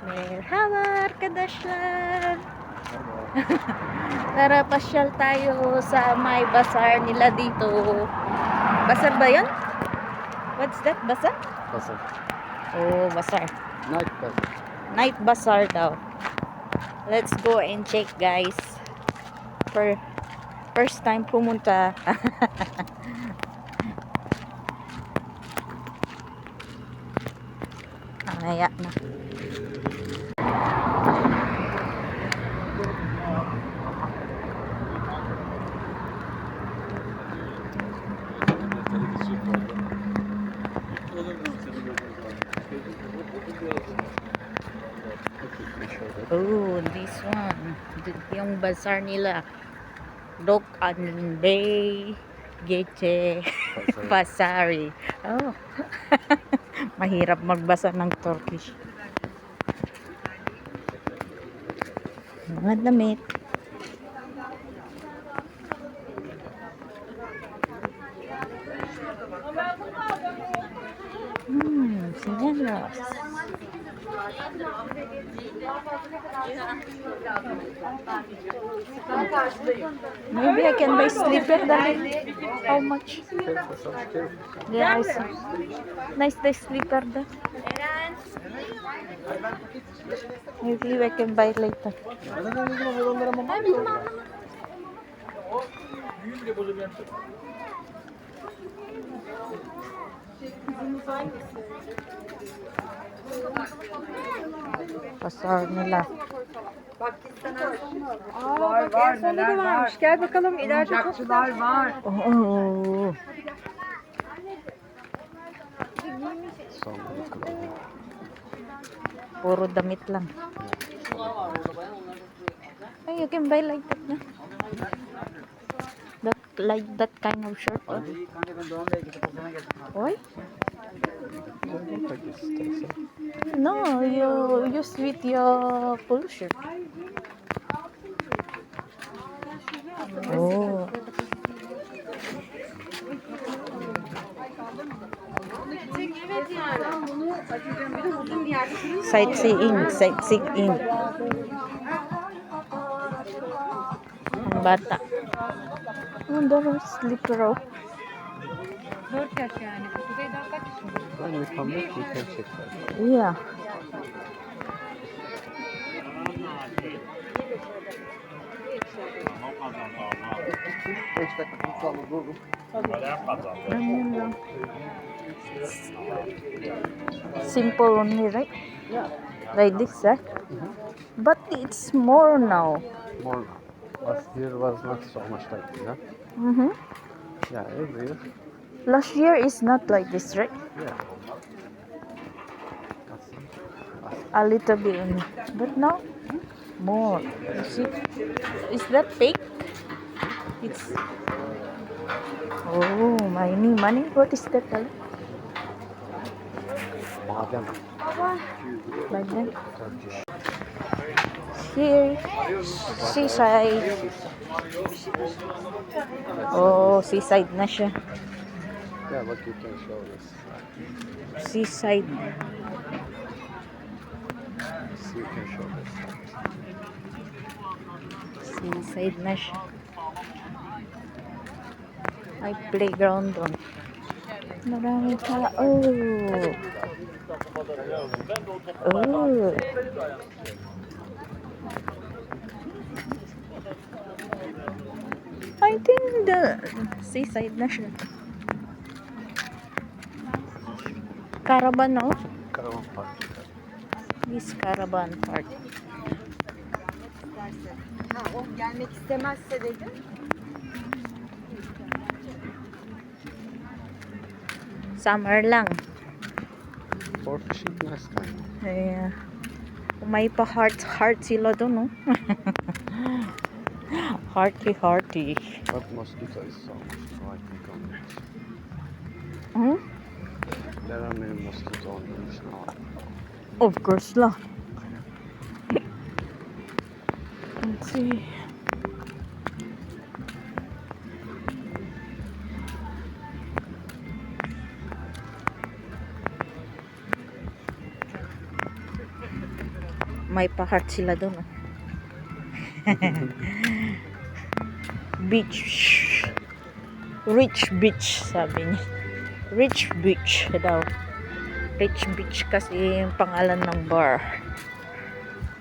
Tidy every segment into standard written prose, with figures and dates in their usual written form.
Merhaba arkadaşlar. Tara, pasyal tayo sa may bazaar nila dito. Bazaar ba yun? What's that? Bazaar? Bazaar. Oh, bazaar. Night bazaar. Night bazaar daw. Let's go and check, guys. First time pumunta. Mamaya na. Oh, this one. Yung bazaar nila. Dok and Bay Gece Pasari. Oh. Mahirap magbasa ng Turkish. Mga damit. Sinelas. Maybe I can buy slipper. How much? Yeah, I see. Nice the slipper. Maybe I can buy later. Pasar nila. Var neler var. Gel bakalım ileride Oyuncakçılar var. Oh. Puro damit lang. Ay, you can buy like that na. Like that kind of shirt. Why? No, you use with your full shirt. Oh. Sightseeing. Ang bata. Ang dami slipper. 4 yaş yani. Kuzey daha kaç yaşında? When we come back, we can check that. Yeah. Ganyan lang. Simple only, right? Yeah. Like this, eh? But it's more now. More now. Last year was not so much like this, huh? Yeah, every year. Last year is not like this, right? Yeah. A little bit only. But now, more. You see? Is that fake? It's... Oh, money. What is that? Madem. Like that? Turkish. Here, seaside. Oh, seaside na siya. Yeah, but you can show this. Seaside. See, you can show this. Seaside na siya. May playground doon. Maraming tao. Oh. I think the seaside na siya. Caravan, no? Caravan park. This caravan park. Ha, o gelmek istemezse dedi. Summer lang. For fishing, nice time. Yeah. May pa heart sila doon, no? Hearty. But mosquito is so much, so I think on it. There are many mosquitoes on the beach now. Of course lah. Let's see. may pa-heart sila doon. Oh. Beach. Rich beach, sabi niya. Rich beach daw. Rich beach kasi yung pangalan ng bar.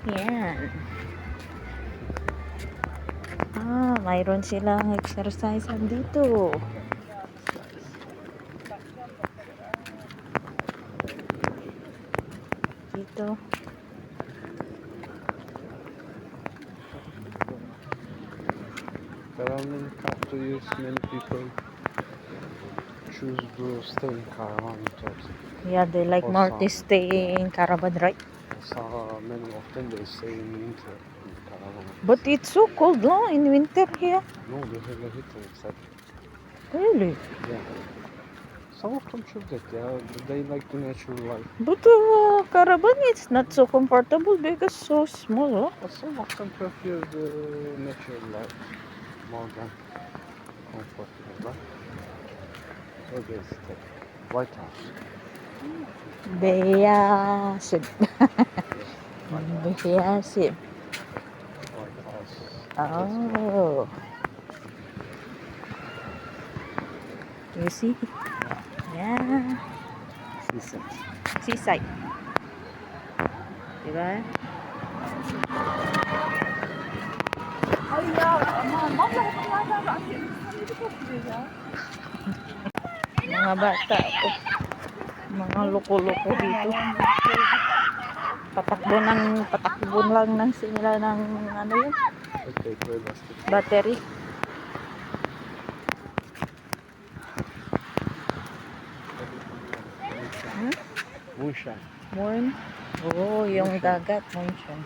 Yan. Mayroon silang exercise dito. Dito. But I mean, after years, many people choose to stay in caravan jobs. Yeah, they like more to stay in caravan, right? So many of them they stay in winter in caravan. But it's so cold, no? In winter here. No, they have a heater inside. Really? Yeah. Some of them choose that. Yeah, they like the natural life. But caravan is not so comfortable because so small, oh. But some of them prefer the natural life more than comfortable life. So they stay. White House. Beyasib. Beyasib. White House. Oh. You see? Yeah. Seaside. Seaside. Diba? Mga bata. Oh. Mga loko-loko dito. Patakbo lang ng sila ng ano yun? Okay, plastic. Battery. Moonshine. Moon. Oh, yung dagat. Moonshine.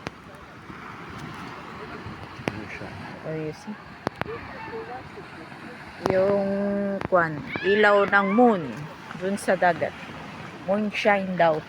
Moonshine. Oh, you see? Yung ilaw ng moon dun sa dagat. Moonshine daw.